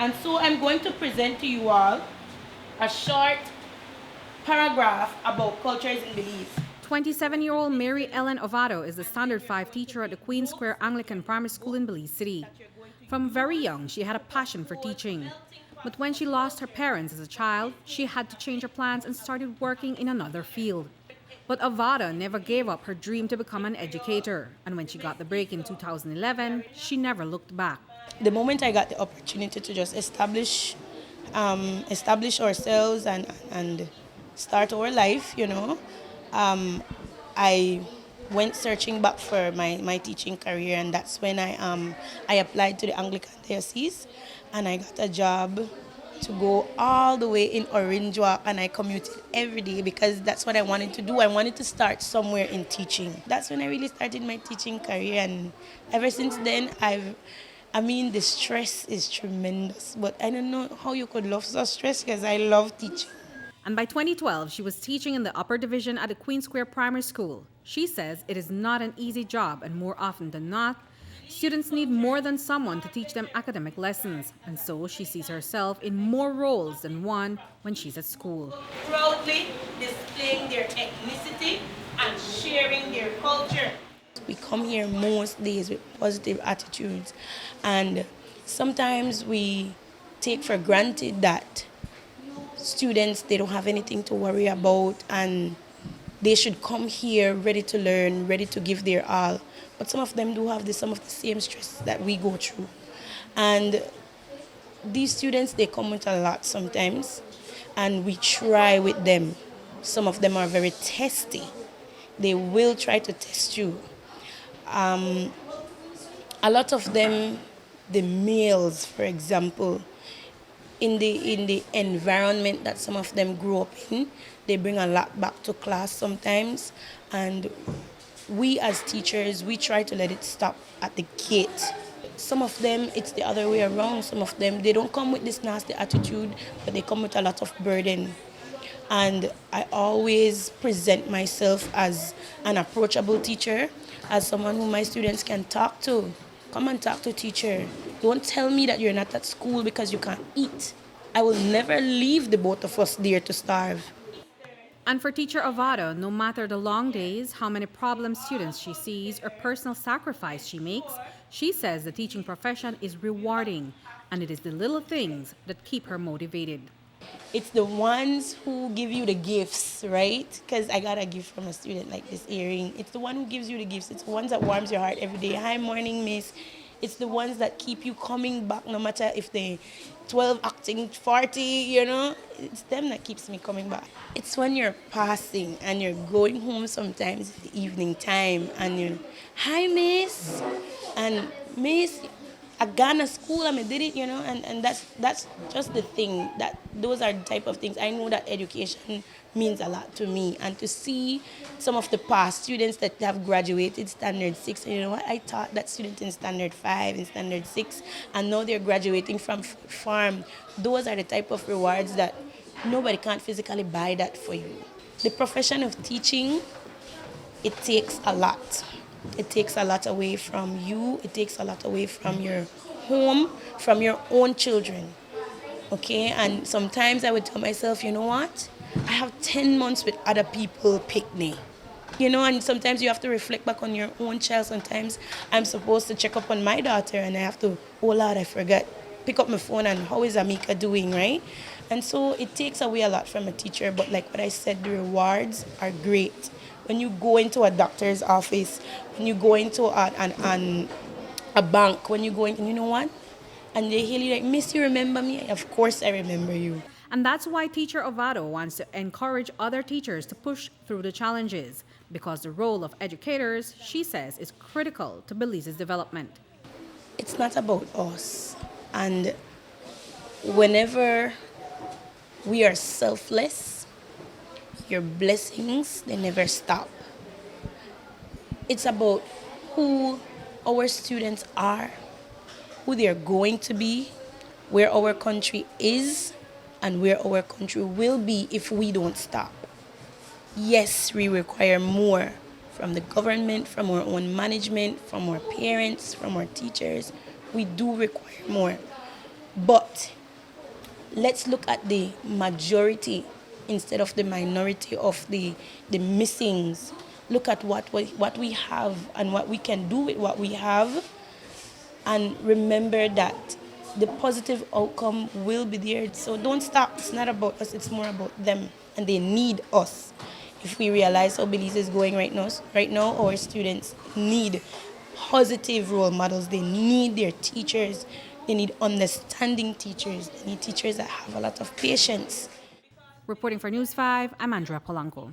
And so I'm going to present to you all a short paragraph about cultures in Belize. 27-year-old Mary Ellen Ovado is the Standard 5 teacher at the Queen Square Anglican Primary School in Belize City. From very young, she had a passion for teaching. But when she lost her parents as a child, she had to change her plans and started working in another field. But Ovado never gave up her dream to become an educator. And when she got the break in 2011, she never looked back. The moment I got the opportunity to just establish ourselves and start our life, I went searching back for my teaching career, and that's when I applied to the Anglican Diocese, and I got a job to go all the way in Orange Walk, and I commuted every day because that's what I wanted to do. I wanted to start somewhere in teaching. That's when I really started my teaching career, and ever since then the stress is tremendous, but I don't know how you could love such stress because I love teaching. And by 2012, she was teaching in the upper division at the Queen Square Primary School. She says it is not an easy job, and more often than not, students need more than someone to teach them academic lessons. And so she sees herself in more roles than one when she's at school. Proudly displaying their ethnicity and sharing their culture. We come here most days with positive attitudes, and sometimes we take for granted that students, they don't have anything to worry about and they should come here ready to learn, ready to give their all. But some of them do have some of the same stress that we go through. And these students, they come with a lot sometimes, and we try with them. Some of them are very testy. They will try to test you. A lot of them, the males, for example, in the environment that some of them grew up in, they bring a lot back to class sometimes, and we as teachers, we try to let it stop at the gate. Some of them, it's the other way around. Some of them, they don't come with this nasty attitude, but they come with a lot of burden. And I always present myself as an approachable teacher, as someone who my students can talk to. Come and talk to teacher. Don't tell me that you're not at school because you can't eat. I will never leave the both of us there to starve. And for teacher Ovado, no matter the long days, how many problem students she sees, or personal sacrifice she makes, she says the teaching profession is rewarding, and it is the little things that keep her motivated. It's the ones who give you the gifts, right? Because I got a gift from a student, like this earring. It's the one who gives you the gifts. It's the ones that warms your heart every day. Hi, morning, miss. It's the ones that keep you coming back no matter if they 12 acting 40, It's them that keeps me coming back. It's when you're passing and you're going home sometimes in the evening time and you're, hi, miss. And miss, I gone to school and I did it, and that's just the thing. That those are the type of things. I know that education means a lot to me, and to see some of the past students that have graduated standard 6, and you know what, I taught that student in standard 5, in standard 6, and now they're graduating from farm. Those are the type of rewards that nobody can't physically buy that for you. The profession of teaching, it takes a lot. It takes a lot away from you. It takes a lot away from your home, from your own children. Okay? And sometimes I would tell myself, you know what? I have 10 months with other people picnic. And sometimes you have to reflect back on your own child. Sometimes I'm supposed to check up on my daughter and I have to, oh Lord, I forgot. Pick up my phone and how is Amika doing, right? And so it takes away a lot from a teacher. But like what I said, the rewards are great. When you go into a doctor's office, when you go into a bank, when you go in, you know what? And they hear you like, miss, you remember me? Of course I remember you. And that's why teacher Ovado wants to encourage other teachers to push through the challenges, because the role of educators, she says, is critical to Belize's development. It's not about us. And whenever we are selfless, your blessings, they never stop. It's about who our students are, who they are going to be, where our country is, and where our country will be if we don't stop. Yes, we require more from the government, from our own management, from our parents, from our teachers. We do require more. But let's look at the majority instead of the minority of the missings. Look at what we have and what we can do with what we have, and remember that the positive outcome will be there. So don't stop. It's not about us, it's more about them, and they need us. If we realize how Belize is going right now, our students need positive role models. They need their teachers. They need understanding teachers. They need teachers that have a lot of patience. Reporting for News 5, I'm Andrea Polanco.